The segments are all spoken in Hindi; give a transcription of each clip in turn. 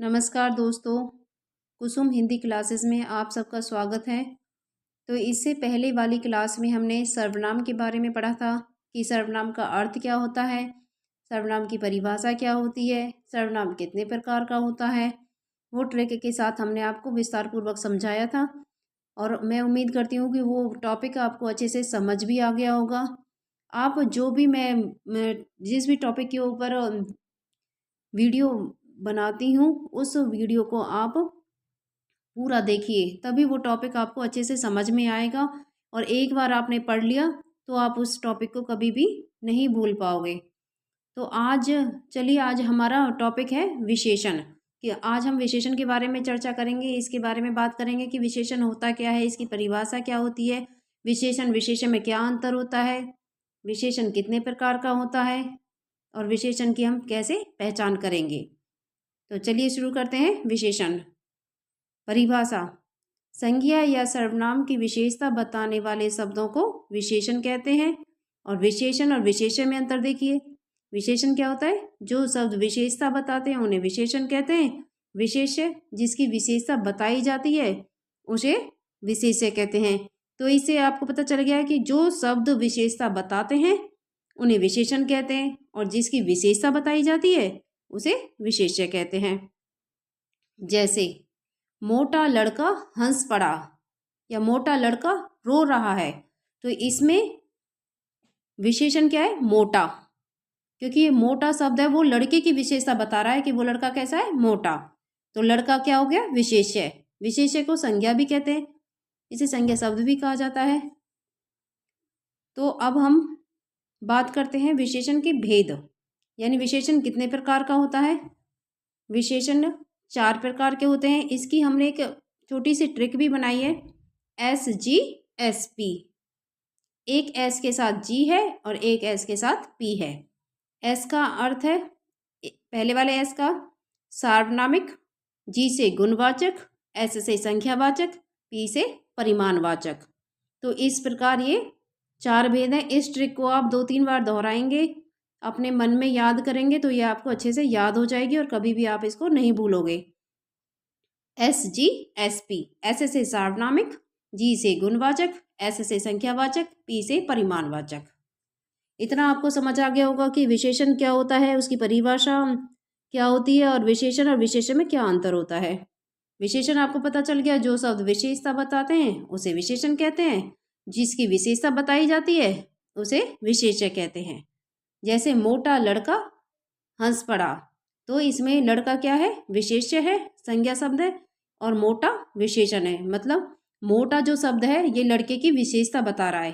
नमस्कार दोस्तों, कुसुम हिंदी क्लासेस में आप सबका स्वागत है। तो इससे पहले वाली क्लास में हमने सर्वनाम के बारे में पढ़ा था कि सर्वनाम का अर्थ क्या होता है, सर्वनाम की परिभाषा क्या होती है, सर्वनाम कितने प्रकार का होता है। वो ट्रिक के साथ हमने आपको विस्तार पूर्वक समझाया था और मैं उम्मीद करती हूँ कि वो टॉपिक आपको अच्छे से समझ भी आ गया होगा। आप जो भी मैं जिस भी टॉपिक के ऊपर वीडियो बनाती हूँ उस वीडियो को आप पूरा देखिए, तभी वो टॉपिक आपको अच्छे से समझ में आएगा और एक बार आपने पढ़ लिया तो आप उस टॉपिक को कभी भी नहीं भूल पाओगे। तो आज हमारा टॉपिक है विशेषण। कि आज हम विशेषण के बारे में चर्चा करेंगे, इसके बारे में बात करेंगे कि विशेषण होता क्या है, इसकी परिभाषा क्या होती है, विशेषण विशेषण में क्या अंतर होता है, विशेषण कितने प्रकार का होता है और विशेषण की हम कैसे पहचान करेंगे। तो चलिए शुरू करते हैं। विशेषण परिभाषा, संज्ञा या सर्वनाम की विशेषता बताने वाले शब्दों को विशेषण कहते हैं। और विशेषण में अंतर देखिए। विशेषण क्या होता है? जो शब्द विशेषता बताते हैं उन्हें विशेषण कहते हैं। विशेष्य जिसकी विशेषता बताई जाती है उसे विशेष्य कहते हैं। तो इससे आपको पता चल गया है कि जो शब्द विशेषता बताते हैं उन्हें विशेषण कहते हैं और जिसकी विशेषता बताई जाती है उसे विशेष्य कहते हैं। जैसे मोटा लड़का हंस पड़ा या मोटा लड़का रो रहा है, तो इसमें विशेषण क्या है? मोटा। क्योंकि ये मोटा शब्द है वो लड़के की विशेषता बता रहा है कि वो लड़का कैसा है? मोटा। तो लड़का क्या हो गया? विशेष्य। विशेष्य को संज्ञा भी कहते हैं, इसे संज्ञा शब्द भी कहा जाता है। तो अब हम बात करते हैं विशेषण के भेद, यानी विशेषण कितने प्रकार का होता है। विशेषण 4 प्रकार के होते हैं। इसकी हमने एक छोटी सी ट्रिक भी बनाई है, SGSP। एक S के साथ G है और एक S के साथ P है। S का अर्थ है, पहले वाले S का सार्वनामिक, G से गुणवाचक, S से संख्यावाचक, P से परिमाणवाचक। तो इस प्रकार ये 4 भेद हैं। इस ट्रिक को आप 2-3 बार दोहराएंगे, अपने मन में याद करेंगे तो ये आपको अच्छे से याद हो जाएगी और कभी भी आप इसको नहीं भूलोगे। SGSP, S से सार्वनामिक, G से गुणवाचक, S से संख्यावाचक, P से परिमाणवाचक। इतना आपको समझ आ गया होगा कि विशेषण क्या होता है, उसकी परिभाषा क्या होती है और विशेषण में क्या अंतर होता है। विशेषण आपको पता चल गया, जो शब्द विशेषता बताते हैं उसे विशेषण कहते हैं, जिसकी विशेषता बताई जाती है उसे विशेष्य कहते हैं। जैसे मोटा लड़का हंस पड़ा, तो इसमें लड़का क्या है? विशेष्य है, संज्ञा शब्द है, और मोटा विशेषण है। मतलब मोटा जो शब्द है ये लड़के की विशेषता बता रहा है।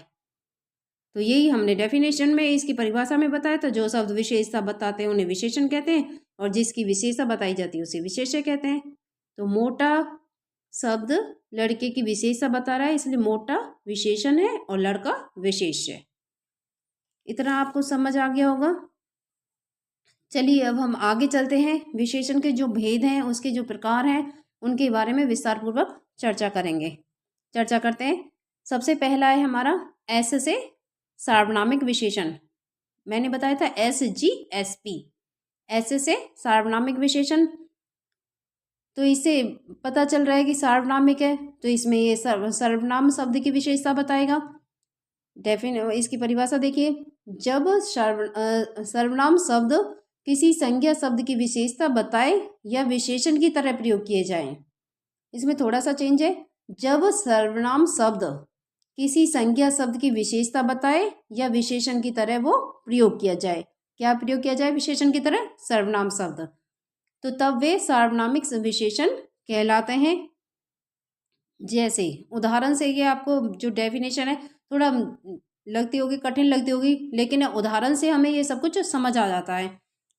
तो यही हमने डेफिनेशन में, इसकी परिभाषा में बताया था। जो शब्द विशेषता बताते हैं उन्हें विशेषण कहते हैं और जिसकी विशेषता बताई जाती है उसे विशेष्य कहते हैं। तो मोटा शब्द लड़के की विशेषता बता रहा है, इसलिए मोटा विशेषण है और लड़का विशेष्य। इतना आपको समझ आ गया होगा। चलिए अब हम आगे चलते हैं। विशेषण के जो भेद हैं, उसके जो प्रकार हैं, उनके बारे में विस्तार पूर्वक चर्चा करते हैं। सबसे पहला है हमारा S से सार्वनामिक विशेषण। मैंने बताया था SGSP, S से सार्वनामिक विशेषण। तो इससे पता चल रहा है कि सार्वनामिक है, तो इसमें ये सर्वनाम शब्द की विशेषता बताएगा। इसकी परिभाषा देखिए, जब सर्वनाम शब्द किसी संज्ञा शब्द की विशेषता बताए या विशेषण की तरह प्रयोग किए जाएं। इसमें थोड़ा सा चेंज है। जब सर्वनाम शब्द किसी संज्ञा शब्द की विशेषता बताए या विशेषण की तरह वो प्रयोग किया जाए। क्या प्रयोग किया जाए विशेषण की तरह? सर्वनाम शब्द। तो तब वे सार्वनामिक विशेषण कहलाते हैं। जैसे उदाहरण से, ये आपको जो डेफिनेशन है थोड़ा लगती होगी, कठिन लगती होगी, लेकिन उदाहरण से हमें ये सब कुछ समझ आ जाता है।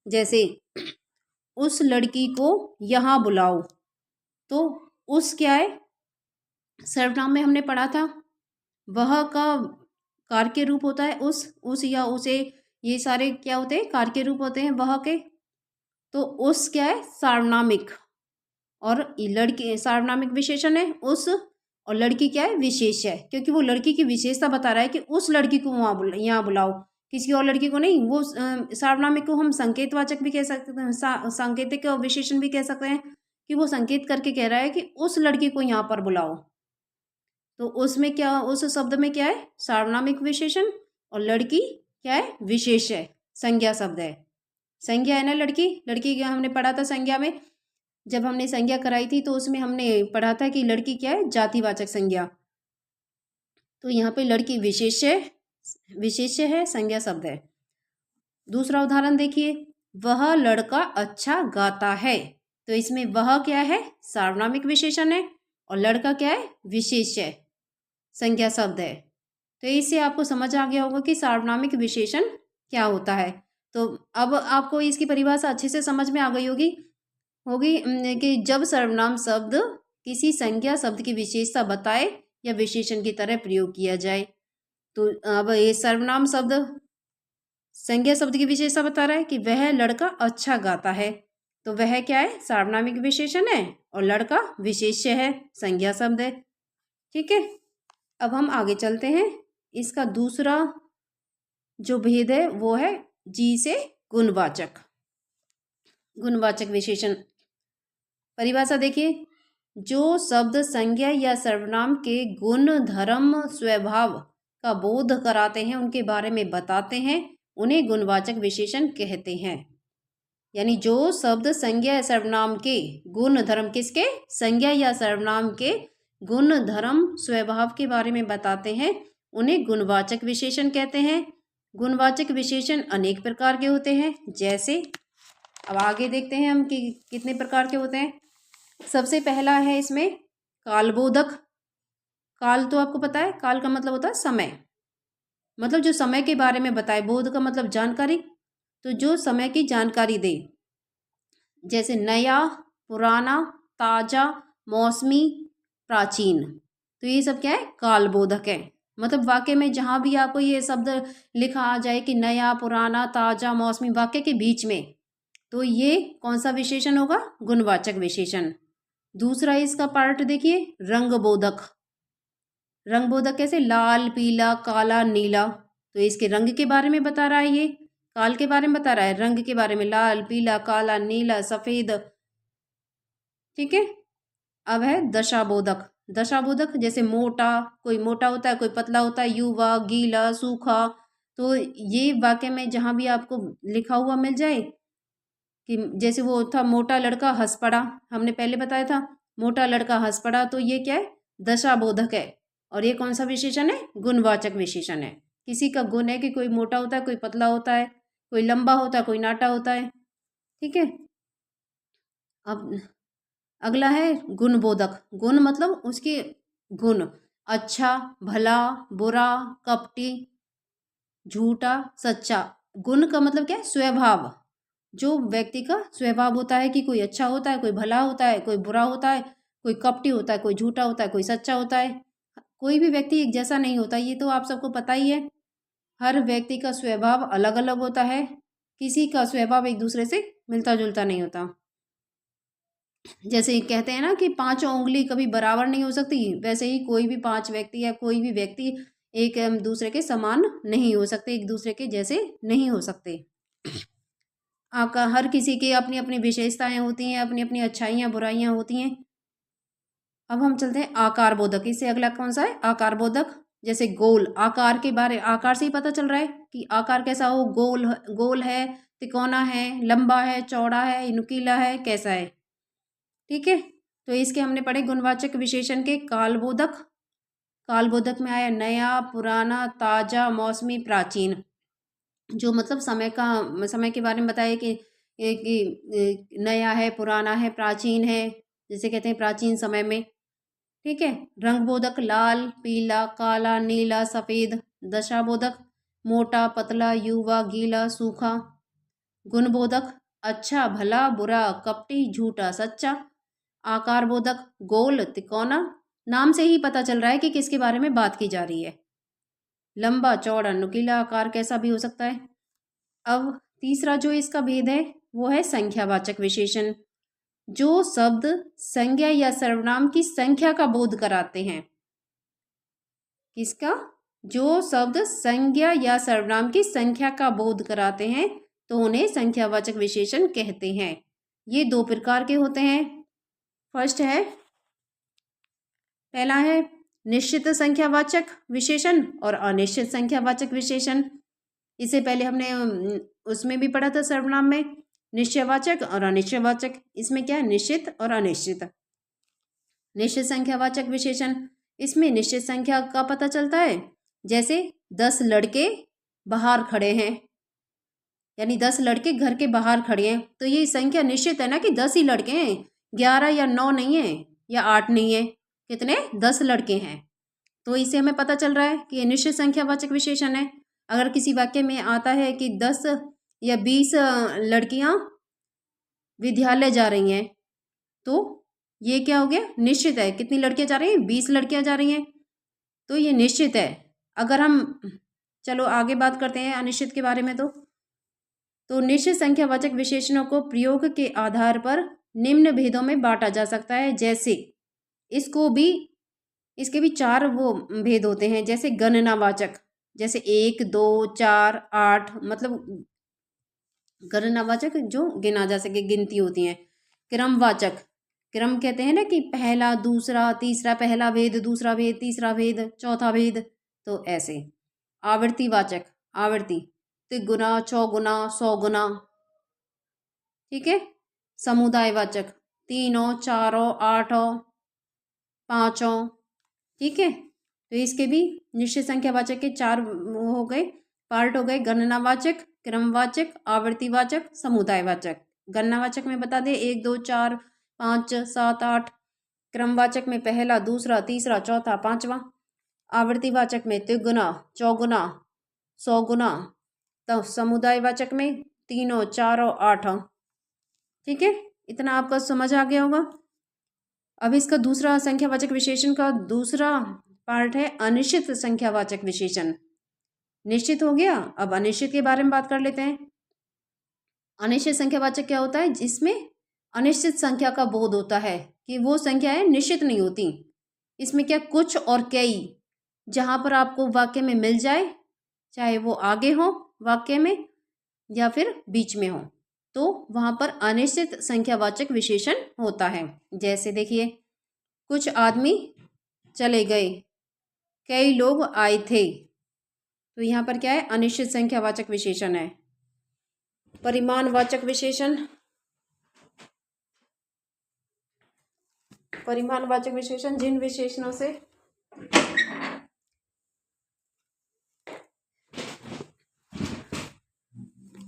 जैसे उस लड़की को यहाँ बुलाओ, तो उस क्या है? सर्वनाम में हमने पढ़ा था, वह का कार के रूप होता है उस या उसे, ये सारे क्या होते हैं? कार के रूप होते हैं वह के। तो उस क्या है? सार्वनामिक, और लड़की सार्वनामिक विशेषण है उस, और लड़की क्या है? विशेष्य है, क्योंकि वो लड़की की विशेषता बता रहा है कि उस लड़की को यहाँ बुलाओ, किसी और लड़की को नहीं। वो सार्वनामिक को हम संकेतवाचक भी कह सकते हैं, सांकेतिक विशेषण भी कह सकते हैं। कि वो संकेत करके कह रहा है कि उस लड़की को यहाँ पर बुलाओ। तो उसमें क्या, उस शब्द में क्या है, सार्वनामिक विशेषण, और लड़की क्या है, विशेष है, संज्ञा शब्द है। संज्ञा है ना लड़की, लड़की क्या हमने पढ़ा था संज्ञा में, जब हमने संज्ञा कराई थी तो उसमें हमने पढ़ा था कि लड़की क्या है, जातिवाचक संज्ञा। तो यहाँ पे लड़की विशेष है, संज्ञा शब्द है। दूसरा उदाहरण देखिए, वह लड़का अच्छा गाता है। तो इसमें वह क्या है, सार्वनामिक विशेषण है, और लड़का क्या है, विशेष है, संज्ञा शब्द है। तो इससे आपको समझ आ गया होगा कि सार्वनामिक विशेषण क्या होता है। तो अब आपको इसकी परिभाषा अच्छे से समझ में आ गई होगी कि जब सर्वनाम शब्द किसी संज्ञा शब्द की विशेषता बताए या विशेषण की तरह प्रयोग किया जाए। तो अब ये सर्वनाम शब्द संज्ञा शब्द की विशेषता बता रहा है कि वह लड़का अच्छा गाता है। तो वह क्या है, सार्वनामिक विशेषण है, और लड़का विशेष्य है, संज्ञा शब्द है। ठीक है, अब हम आगे चलते हैं। इसका दूसरा जो भेद है वो है जी से गुणवाचक। गुणवाचक विशेषण परिभाषा देखिए, जो शब्द संज्ञा या सर्वनाम के गुण धर्म स्वभाव का बोध कराते हैं, उनके बारे में बताते हैं, उन्हें गुणवाचक विशेषण कहते हैं। यानी जो शब्द संज्ञा या सर्वनाम के गुण धर्म, किसके, संज्ञा या सर्वनाम के गुण धर्म स्वभाव के बारे में बताते हैं, उन्हें गुणवाचक विशेषण कहते हैं। गुणवाचक विशेषण अनेक प्रकार के होते हैं। जैसे अब आगे देखते हैं हम कि कितने प्रकार के होते हैं। सबसे पहला है इसमें कालबोधक। काल तो आपको पता है, काल का मतलब होता है समय, मतलब जो समय के बारे में बताए। बोध का मतलब जानकारी, तो जो समय की जानकारी दे। जैसे नया, पुराना, ताजा, मौसमी, प्राचीन, तो ये सब क्या है, कालबोधक है। मतलब वाक्य में जहाँ भी आपको ये शब्द लिखा आ जाए कि नया, पुराना, ताजा, मौसमी, वाक्य के बीच में, तो ये कौन सा विशेषण होगा, गुणवाचक विशेषण। दूसरा इसका पार्ट देखिए, रंगबोधक। रंगबोधक कैसे, लाल, पीला, काला, नीला, तो इसके रंग के बारे में बता रहा है, ये काल के बारे में बता रहा है, रंग के बारे में लाल, पीला, काला, नीला, सफेद। ठीक है, अब है दशाबोधक। दशाबोधक जैसे मोटा, कोई मोटा होता है, कोई पतला होता है, युवा, गीला, सूखा। तो ये वाक्य में जहाँ भी आपको लिखा हुआ मिल जाए कि जैसे वो था मोटा लड़का हंस पड़ा, हमने पहले बताया था, मोटा लड़का हंस पड़ा, तो ये क्या है, दशाबोधक है। और ये कौन सा विशेषण है, गुणवाचक विशेषण है। किसी का गुण है कि कोई मोटा होता है, कोई पतला होता है, कोई लंबा होता है, कोई नाटा होता है। ठीक है, अब अगला है गुणबोधक। गुण मतलब उसके गुण, अच्छा, भला, बुरा, कपटी, झूठा, सच्चा। गुण का मतलब क्या है, स्वभाव। जो व्यक्ति का स्वभाव होता है कि कोई अच्छा होता है, कोई भला होता है, कोई बुरा होता है, कोई कपटी होता है, कोई झूठा होता है, कोई सच्चा होता है। कोई भी व्यक्ति एक जैसा नहीं होता, ये तो आप सबको पता ही है। हर व्यक्ति का स्वभाव अलग अलग होता है, किसी का स्वभाव एक दूसरे से मिलता जुलता नहीं होता। जैसे कहते हैं ना कि पांचों उंगली कभी बराबर नहीं हो सकती, वैसे ही कोई भी पांच व्यक्ति या कोई भी व्यक्ति एक दूसरे के समान नहीं हो सकते, एक दूसरे के जैसे नहीं हो सकते। आपका हर किसी की अपनी अपनी विशेषताएं होती हैं, अपनी अपनी अच्छाइयाँ बुराइयाँ होती हैं। अब हम चलते हैं आकार बोधक। इससे अगला कौन सा है, आकार बोधक। जैसे गोल, आकार के बारे, आकार से ही पता चल रहा है कि आकार कैसा हो, गोल है, तिकोना है, लंबा है, चौड़ा है, नुकीला है, कैसा है। ठीक है, तो इसके हमने पढ़े गुणवाचक विशेषण के कालबोधक। कालबोधक में आया नया, पुराना, ताजा, मौसमी, प्राचीन। जो मतलब समय के बारे में बताया कि नया है, पुराना है, प्राचीन है, जैसे कहते हैं प्राचीन समय में। ठीक है, रंगबोधक लाल, पीला, काला, नीला, सफेद। दशाबोधक मोटा, पतला, युवा, गीला, सूखा। गुणबोधक अच्छा, भला, बुरा, कपटी, झूठा, सच्चा। आकार बोधक गोल, तिकोना। नाम से ही पता चल रहा है कि किसके बारे में बात की जा रही है। लंबा, चौड़ा, नुकीला, आकार कैसा भी हो सकता है। अब तीसरा जो इसका भेद है वो है संख्यावाचक विशेषण। जो शब्द संज्ञा या सर्वनाम की संख्या का बोध कराते हैं। किसका, जो शब्द संज्ञा या सर्वनाम की संख्या का बोध कराते हैं तो उन्हें संख्यावाचक विशेषण कहते हैं। ये दो प्रकार के होते हैं। फर्स्ट है, पहला है निश्चित संख्यावाचक विशेषण और अनिश्चित संख्यावाचक विशेषण। इससे पहले हमने उसमें भी पढ़ा था सर्वनाम में, निश्चयवाचक और अनिश्चयवाचक। इसमें क्या है, निश्चित और अनिश्चित। निश्चित संख्यावाचक विशेषण, इसमें निश्चित संख्या का पता चलता है, जैसे 10 लड़के बाहर खड़े हैं, यानी 10 लड़के घर के बाहर खड़े हैं, तो ये संख्या निश्चित है ना कि 10 ही लड़के हैं, 11 या 9 नहीं है या 8 नहीं है, कितने, 10 लड़के हैं। तो इससे हमें पता चल रहा है कि ये निश्चित संख्यावाचक विशेषण है। अगर किसी वाक्य में आता है कि 10 या 20 लड़कियां विद्यालय जा रही हैं, तो ये क्या हो गया, निश्चित है। कितनी लड़कियां जा रही हैं, 20 लड़कियां जा रही हैं, तो ये निश्चित है। अगर हम, चलो आगे बात करते हैं अनिश्चित के बारे में। तो निश्चित संख्यावाचक विशेषणों को प्रयोग के आधार पर निम्न भेदों में बांटा जा सकता है। जैसे इसके भी 4 वो भेद होते हैं, जैसे गणनावाचक, जैसे 1, 2, 4, 8, मतलब गणनावाचक जो गिना जा सके, गिनती होती हैं। क्रमवाचक, क्रम कहते हैं ना कि पहला, दूसरा, तीसरा, पहला भेद, दूसरा भेद, तीसरा भेद, चौथा भेद, तो ऐसे। आवृत्तिवाचक, आवर्ती, तिगुना, चौगुना, 100 गुना, ठीक है। समुदायवाचक, 3, 4, 8, 5, ठीक है। तो इसके भी निश्चित संख्यावाचक के 4 हो गए, पार्ट हो गए, गणनावाचक, क्रमवाचक, आवर्तीवाचक, समुदायवाचक। गणनावाचक में बता दें 1, 2, 4, 5, 7, 8। क्रमवाचक में पहला, दूसरा, तीसरा, चौथा, पांचवा। आवर्तीवाचक में तिगुना, चौगुना, 100 गुना। तो समुदायवाचक में 3, 4, 8, ठीक है। इतना आपका समझ आ गया होगा। अब इसका दूसरा संख्यावाचक विशेषण का दूसरा पार्ट है अनिश्चित संख्यावाचक विशेषण। निश्चित हो गया, अब अनिश्चित के बारे में बात कर लेते हैं। अनिश्चित संख्यावाचक क्या होता है, जिसमें अनिश्चित संख्या का बोध होता है कि वो संख्याएं निश्चित नहीं होती। इसमें क्या, कुछ और कई, जहां पर आपको वाक्य में मिल जाए, चाहे वो आगे हो वाक्य में या फिर बीच में हो, तो वहां पर अनिश्चित संख्यावाचक विशेषण होता है। जैसे देखिए, कुछ आदमी चले गए, कई लोग आए थे, तो यहाँ पर क्या है, अनिश्चित संख्यावाचक विशेषण है। परिमाणवाचक विशेषण, परिमाणवाचक विशेषण जिन विशेषणों से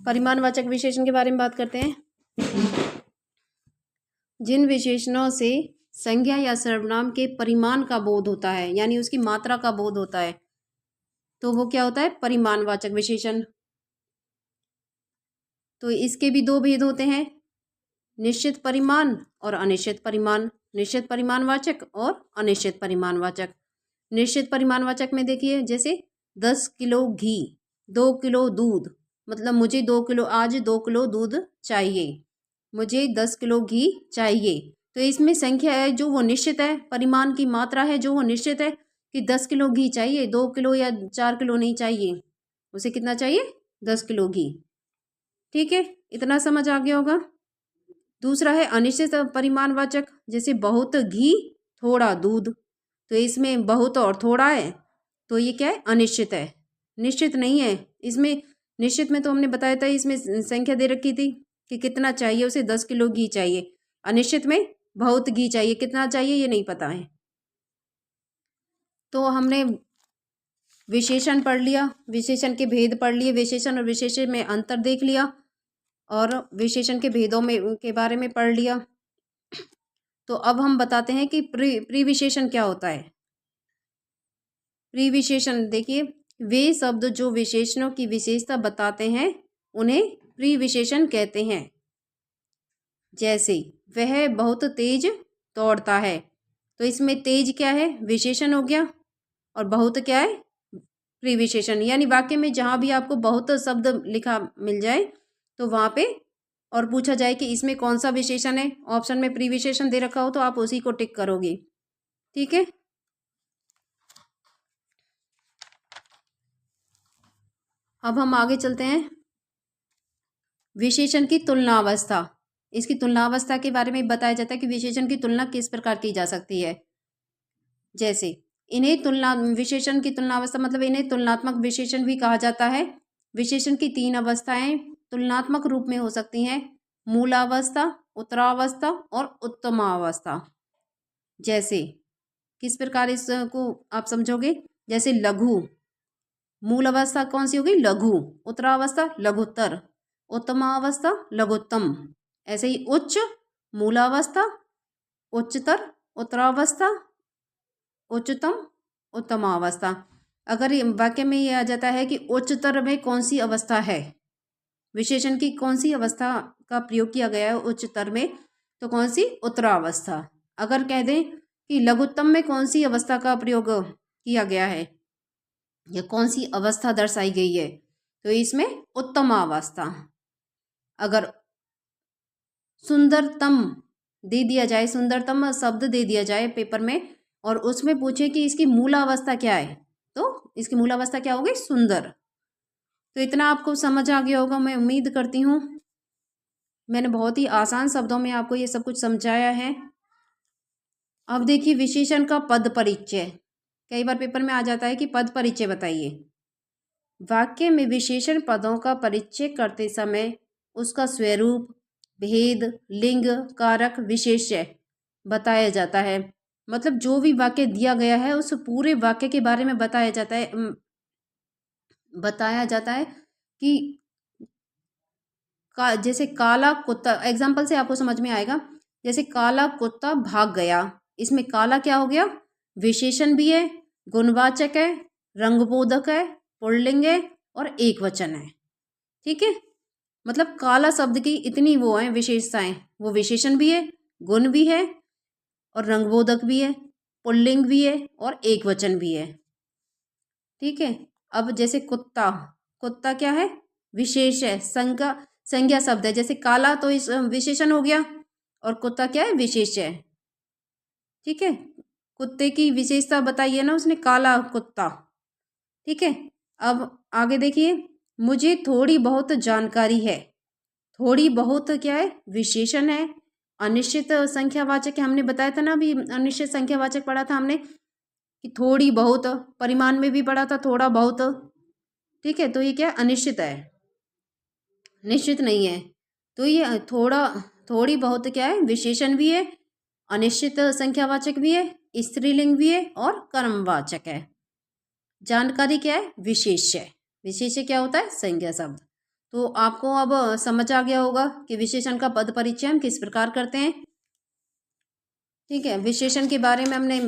परिमाणवाचक विशेषण के बारे में बात करते हैं। जिन विशेषणों से संज्ञा या सर्वनाम के परिमाण का बोध होता है, यानी उसकी मात्रा का बोध होता है, तो वो क्या होता है, परिमाणवाचक विशेषण। तो इसके भी 2 भेद होते हैं, निश्चित परिमाण और अनिश्चित परिमाण। निश्चित परिमाणवाचक और अनिश्चित परिमाणवाचक। निश्चित परिमाणवाचक में देखिए, जैसे 10 किलो घी, 2 किलो दूध, मतलब मुझे 2 किलो, आज 2 किलो दूध चाहिए, मुझे 10 किलो घी चाहिए। तो इसमें संख्या है जो वो निश्चित है, परिमाण की मात्रा है जो वो निश्चित है कि 10 किलो घी चाहिए, 2 किलो या 4 किलो नहीं चाहिए, उसे कितना चाहिए, 10 किलो घी, ठीक है। इतना समझ आ गया होगा। दूसरा है अनिश्चित परिमाणवाचक, जैसे बहुत घी, थोड़ा दूध, तो इसमें बहुत और थोड़ा है, तो ये क्या है, अनिश्चित है, निश्चित नहीं है। इसमें निश्चित में तो हमने बताया था, इसमें संख्या दे रखी थी कि कितना चाहिए, उसे 10 किलो घी चाहिए। अनिश्चित में बहुत घी चाहिए, कितना चाहिए ये नहीं पता है। तो हमने विशेषण पढ़ लिया, विशेषण के भेद पढ़ लिए, विशेषण और विशेषण में अंतर देख लिया, और विशेषण के भेदों में के बारे में पढ़ लिया। तो अब हम बताते हैं कि प्रीविशेषण क्या होता है। प्रीविशेषण देखिए, वे शब्द जो विशेषणों की विशेषता बताते हैं उन्हें प्रीविशेषण कहते हैं। जैसे वह बहुत तेज दौड़ता है, तो इसमें तेज क्या है, विशेषण हो गया, और बहुत क्या है, प्रीविशेषण। यानी वाक्य में जहाँ भी आपको बहुत शब्द लिखा मिल जाए, तो वहाँ पे और पूछा जाए कि इसमें कौन सा विशेषण है, ऑप्शन में प्रीविशेषण दे रखा हो, तो आप उसी को टिक करोगे, ठीक है। अब हम आगे चलते हैं। विशेषण की तुलना अवस्था। इसकी तुलनावस्था के बारे में बताया जाता है कि विशेषण की तुलना किस प्रकार की जा सकती है। जैसे इन्हें विशेषण की तुलनावस्था मतलब इन्हें तुलनात्मक विशेषण भी कहा जाता है। विशेषण की 3 अवस्थाएं तुलनात्मक रूप में हो सकती हैं, मूलावस्था, उत्तरावस्था और उत्तमावस्था। जैसे किस प्रकार इसको आप समझोगे, जैसे लघु, मूल अवस्था कौन सी होगी, लघु, उत्तरावस्था लघुत्तर, उत्तमावस्था लघुत्तम। ऐसे ही उच्च, मूलावस्था, उच्चतर, उत्तरावस्था, उच्चतम, उत्तमावस्था। अगर ये वाक्य में ये आ जाता है कि उच्चतर में कौन सी अवस्था है, विशेषण की कौन सी अवस्था का प्रयोग किया गया है उच्चतर में, तो कौन सी, उत्तरावस्था। अगर कह दें कि लघुत्तम में कौन सी अवस्था का प्रयोग किया गया है या कौन सी अवस्था दर्शाई गई है, तो इसमें उत्तमावस्था। अगर सुंदरतम दे दिया जाए, सुंदरतम शब्द दे दिया जाए पेपर में और उसमें पूछे कि इसकी मूलावस्था क्या है, तो इसकी मूलावस्था क्या होगी, सुंदर। तो इतना आपको समझ आ गया होगा, मैं उम्मीद करती हूँ। मैंने बहुत ही आसान शब्दों में आपको ये सब कुछ समझाया है। अब देखिए विशेषण का पद परिचय। कई बार पेपर में आ जाता है कि पद परिचय बताइए। वाक्य में विशेषण पदों का परिचय करते समय उसका स्वरूप, भेद, लिंग, कारक, विशेष्य बताया जाता है। मतलब जो भी वाक्य दिया गया है उस पूरे वाक्य के बारे में बताया जाता है कि जैसे काला कुत्ता, एग्जाम्पल से आपको समझ में आएगा। जैसे काला कुत्ता भाग गया, इसमें काला क्या हो गया, विशेषण भी है, गुणवाचक है, रंगबोधक है, पुल्लिंग है और एक वचन है। ठीक है, मतलब काला शब्द की इतनी वो है विशेषताएं, वो विशेषण भी है, गुण भी है और रंगबोधक भी है, पुल्लिंग भी है और एक वचन भी है। ठीक है, अब जैसे कुत्ता, कुत्ता क्या है, विशेष है, संज्ञा शब्द है। जैसे काला तो इस विशेषण हो गया और कुत्ता क्या है, विशेष है। ठीक है, कुत्ते की विशेषता बताइए ना उसने, काला कुत्ता। ठीक है, अब आगे देखिए, मुझे थोड़ी बहुत जानकारी है। थोड़ी बहुत क्या है, विशेषण है, अनिश्चित संख्यावाचक है। हमने बताया था ना अभी, अनिश्चित संख्यावाचक पढ़ा था हमने कि थोड़ी बहुत, परिमाण में भी पढ़ा था थोड़ा बहुत। ठीक है, तो ये क्या, अनिश्चित है, निश्चित नहीं है। तो ये थोड़ी बहुत क्या है, विशेषण भी है, अनिश्चित संख्यावाचक भी है, स्त्रीलिंग भी है और कर्मवाचक है। जानकारी क्या है, विशेष्य। विशेष्य क्या होता है, संज्ञा शब्द। तो आपको अब समझ आ गया होगा कि विशेषण का पद परिचय हम किस प्रकार करते हैं। ठीक है, विशेषण के बारे में हमने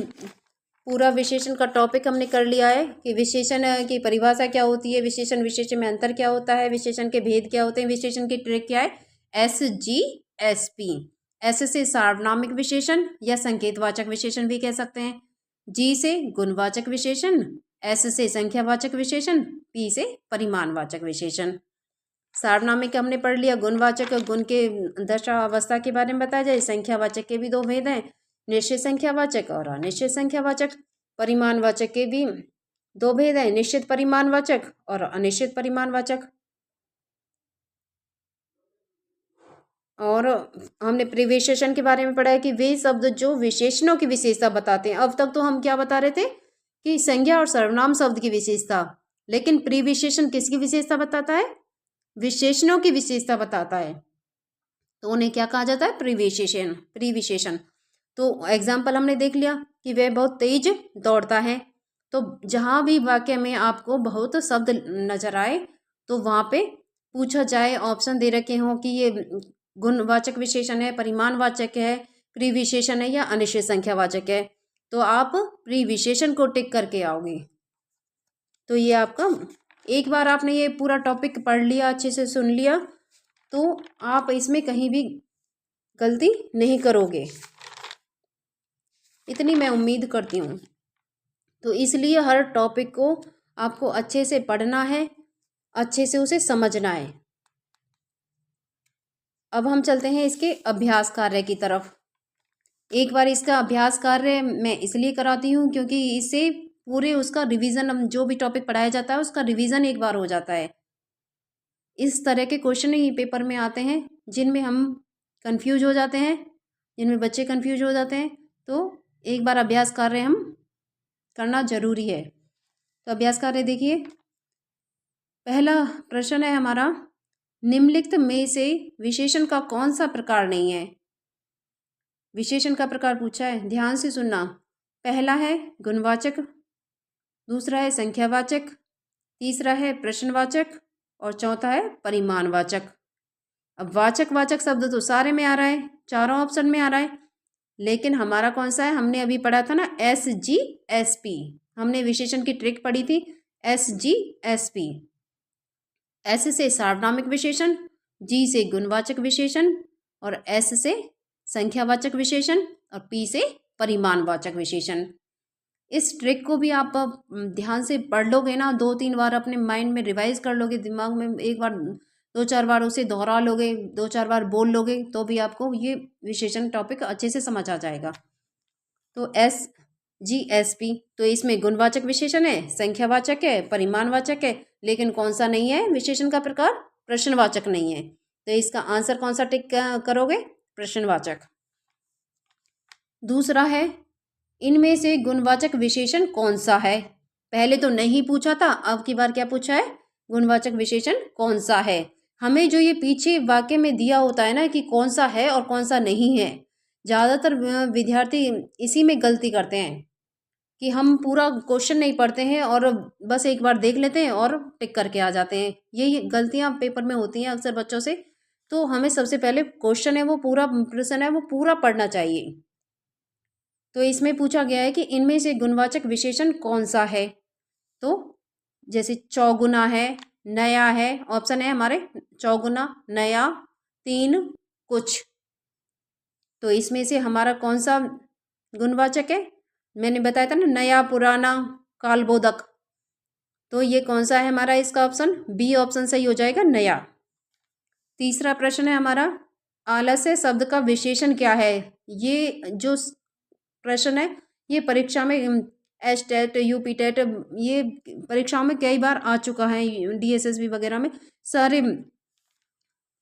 पूरा विशेषण का टॉपिक हमने कर लिया है कि विशेषण की परिभाषा क्या होती है, विशेषण विशेष्य में अंतर क्या होता है, विशेषण के भेद क्या होते हैं, विशेषण की ट्रिक क्या है, SGSP। S से सार्वनामिक विशेषण या संकेतवाचक विशेषण भी कह सकते हैं, G से गुणवाचक विशेषण, S से संख्यावाचक विशेषण, P से परिमाणवाचक विशेषण। सार्वनामिक हमने पढ़ लिया, गुणवाचक, गुण के दशा अवस्था के बारे में बताया जाए। संख्यावाचक के भी 2 भेद हैं, निश्चित संख्यावाचक और अनिश्चित संख्यावाचक। परिमाणवाचक के भी 2 भेद हैं, निश्चित परिमाणवाचक और अनिश्चित परिमाणवाचक। और हमने प्रिविशेषण के बारे में पढ़ा है कि वे शब्द जो विशेषणों की विशेषता बताते हैं। अब तक तो हम क्या बता रहे थे कि संज्ञा और सर्वनाम शब्द की विशेषता, लेकिन प्रिविशेषण किसकी विशेषता बताता है, विशेषणों की विशेषता बताता है, तो उन्हें क्या कहा जाता है, प्रिविशेषण। तो एग्जाम्पल हमने देख लिया कि वह बहुत तेज दौड़ता है। तो जहाँ भी वाक्य में आपको बहुत शब्द नजर आए तो वहाँ पे पूछा जाए, ऑप्शन दे रखे हों कि ये गुणवाचक विशेषण है, परिमाणवाचक है, प्रिविशेषण है या अनिश्चित संख्यावाचक है, तो आप प्रिविशेषण को टिक करके आओगे। तो ये आपका, एक बार आपने ये पूरा टॉपिक पढ़ लिया, अच्छे से सुन लिया, तो आप इसमें कहीं भी गलती नहीं करोगे, इतनी मैं उम्मीद करती हूँ। तो इसलिए हर टॉपिक को आपको अच्छे से पढ़ना है, अच्छे से उसे समझना है। अब हम चलते हैं इसके अभ्यास कार्य की तरफ। एक बार इसका अभ्यास कार्य मैं इसलिए कराती हूँ क्योंकि इससे पूरे उसका रिवीजन, जो भी टॉपिक पढ़ाया जाता है उसका रिवीजन एक बार हो जाता है। इस तरह के क्वेश्चन ही पेपर में आते हैं जिनमें हम कंफ्यूज हो जाते हैं, जिनमें बच्चे कंफ्यूज हो जाते हैं, तो एक बार अभ्यास कार्य हम करना जरूरी है। तो अभ्यास कार्य देखिए, पहला प्रश्न है हमारा, निम्नलिखित में से विशेषण का कौन सा प्रकार नहीं है। विशेषण का प्रकार पूछा है, ध्यान से सुनना। पहला है गुणवाचक, दूसरा है संख्यावाचक, तीसरा है प्रश्नवाचक और चौथा है परिमाणवाचक। अब वाचक वाचक शब्द तो सारे में आ रहा है, चारों ऑप्शन में आ रहा है, लेकिन हमारा कौन सा है, हमने अभी पढ़ा था ना SGSP, हमने विशेषण की ट्रिक पढ़ी थी SGSP। S से सार्वनामिक विशेषण, G से गुणवाचक विशेषण और S से संख्यावाचक विशेषण और P से परिमाणवाचक विशेषण। इस ट्रिक को भी आप ध्यान से पढ़ लोगे ना, 2-3 बार अपने माइंड में रिवाइज कर लोगे, दिमाग में एक बार 2-4 बार उसे दोहरा लोगे, 2-4 बार बोल लोगे, तो भी आपको ये विशेषण टॉपिक अच्छे से समझ आ जाएगा। तो SGSP, तो इसमें गुणवाचक विशेषण है, संख्यावाचक है, परिमाणवाचक है, लेकिन कौन सा नहीं है विशेषण का प्रकार, प्रश्नवाचक नहीं है। तो इसका आंसर कौन सा टिक करोगे, प्रश्नवाचक। दूसरा है, इनमें से गुणवाचक विशेषण कौन सा है। पहले तो नहीं पूछा था, अब की बार क्या पूछा है, गुणवाचक विशेषण कौन सा है। हमें जो ये पीछे वाक्य में दिया होता है ना कि कौन सा है और कौन सा नहीं है, ज़्यादातर विद्यार्थी इसी में गलती करते हैं कि हम पूरा क्वेश्चन नहीं पढ़ते हैं और बस एक बार देख लेते हैं और टिक करके आ जाते हैं। ये गलतियां पेपर में होती हैं अक्सर बच्चों से। तो हमें सबसे पहले क्वेश्चन है वो पूरा, प्रश्न है वो पूरा पढ़ना चाहिए। तो इसमें पूछा गया है कि इनमें से गुणवाचक विशेषण कौन सा है। तो जैसे चौगुना है, नया है, ऑप्शन है हमारे चौगुना, नया, तीन, कुछ। तो इसमें से हमारा कौन सा गुणवाचक है, मैंने बताया था ना, नया, पुराना, कालबोधक। तो ये कौन सा है हमारा, इसका ऑप्शन बी ऑप्शन सही हो जाएगा, नया। तीसरा प्रश्न है हमारा, आलस्य शब्द का विशेषण क्या है। ये जो प्रश्न है ये परीक्षा में STET, UP टेट, ये परीक्षाओं में कई बार आ चुका है, DSSB वगैरह में सारे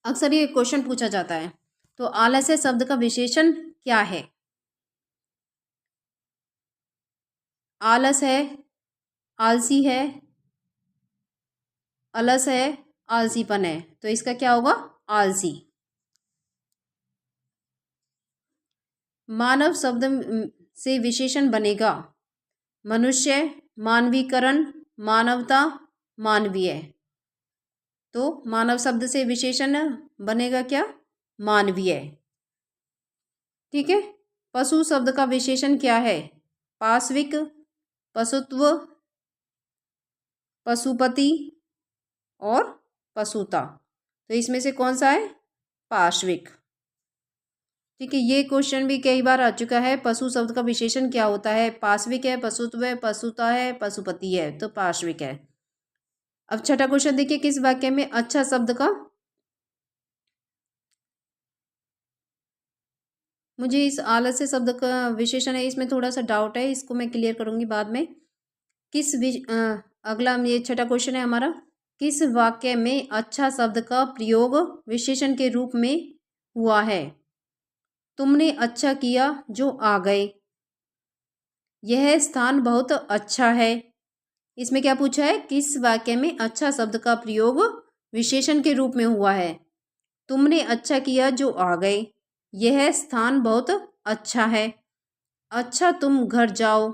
अक्सर ये क्वेश्चन पूछा जाता है। तो आलस्य शब्द का विशेषण क्या है। आलस है, आलसी है, अलस है, आलसीपन है। तो इसका क्या होगा, आलसी। मानव शब्द से विशेषण बनेगा मनुष्य, मानवीकरण, मानवता, मानवीय। तो मानव शब्द से विशेषण बनेगा क्या, मानवीय। ठीक है। पशु शब्द का विशेषण क्या है, पाश्विक, पशुत्व, पशुपति और पशुता। तो इसमें से कौन सा है, पाश्विक। ठीक है, ये क्वेश्चन भी कई बार आ चुका है, पशु शब्द का विशेषण क्या होता है, पाश्विक है, पशुत्व है, पशुता है, पशुपति है। तो पाश्विक है। अब छठा क्वेश्चन देखिए, किस वाक्य में अच्छा शब्द का, मुझे इस आलस्य शब्द का विशेषण है इसमें थोड़ा सा डाउट है, इसको मैं क्लियर करूंगी बाद में। अगला ये छठा क्वेश्चन है हमारा, किस वाक्य में अच्छा शब्द का प्रयोग विशेषण के रूप में हुआ है। तुमने अच्छा किया जो आ गए, यह स्थान बहुत अच्छा है। इसमें क्या पूछा है, किस वाक्य में अच्छा शब्द का प्रयोग विशेषण के रूप में हुआ है। तुमने अच्छा किया जो आ गए, यह स्थान बहुत अच्छा है, अच्छा तुम घर जाओ।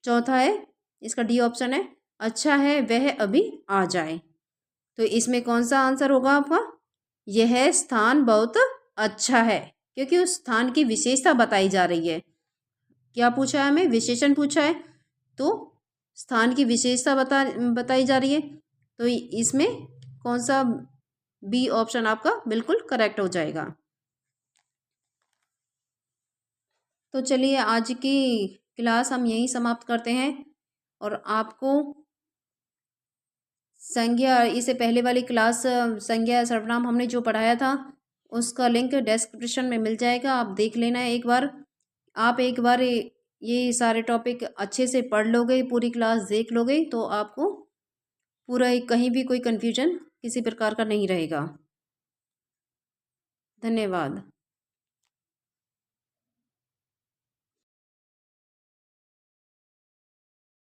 चौथा है, इसका डी ऑप्शन है, अच्छा है वह अभी आ जाए। तो इसमें कौन सा आंसर होगा आपका, यह स्थान बहुत अच्छा है, क्योंकि उस स्थान की विशेषता बताई जा रही है। क्या पूछा है हमें, विशेषण पूछा है, तो स्थान की विशेषता बताई जा रही है। तो इसमें कौन सा बी ऑप्शन आपका बिल्कुल करेक्ट हो जाएगा। तो चलिए आज की क्लास हम यहीं समाप्त करते हैं, और आपको संज्ञा, इससे पहले वाली क्लास संज्ञा सर्वनाम हमने जो पढ़ाया था उसका लिंक डिस्क्रिप्शन में मिल जाएगा, आप देख लेना है एक बार। आप एक बार ये सारे टॉपिक अच्छे से पढ़ लोगे, पूरी क्लास देख लोगे, तो आपको पूरा कहीं भी कोई कन्फ्यूजन किसी प्रकार का नहीं रहेगा। धन्यवाद।